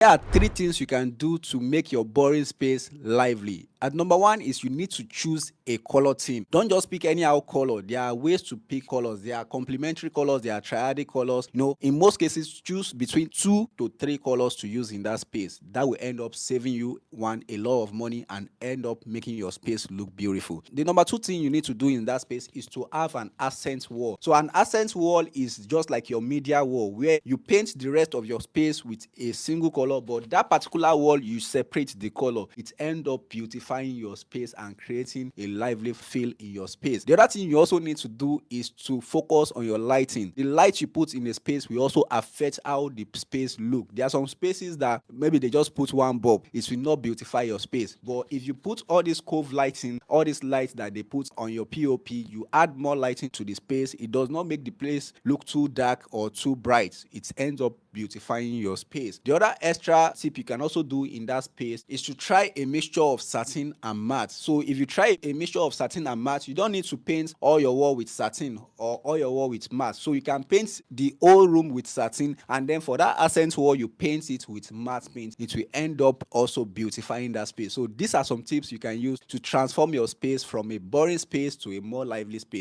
There are three things you can do to make your boring space lively. And number one is you need to choose a color theme. Don't just pick anyhow color. There are ways to pick colors. There are complementary colors, there are triadic colors. In most cases, choose between 2 to 3 colors to use in that space. That will end up saving you a lot of money and end up making your space look beautiful. The number two thing you need to do in that space is to have an accent wall. So an accent wall is just like your media wall, where you paint the rest of your space with a single color, but that particular wall you separate the color. It end up beautifying your space and creating a lively feel in your space. The other thing you also need to do is to focus on your lighting. The light you put in a space will also affect how the space look. There are some spaces that maybe they just put one bulb, it will not beautify your space. But if you put all this cove lighting, all these lights that they put on your POP, you add more lighting to the space, it does not make the place look too dark or too bright. It ends up beautifying your space. The other extra tip you can also do in that space is to try a mixture of satin and matte. So if you try a mixture of satin and matte, you don't need to paint all your wall with satin or all your wall with matte. So you can paint the whole room with satin, and then for that accent wall you paint it with matte paint. It will end up also beautifying that space. So these are some tips you can use to transform your space from a boring space to a more lively space.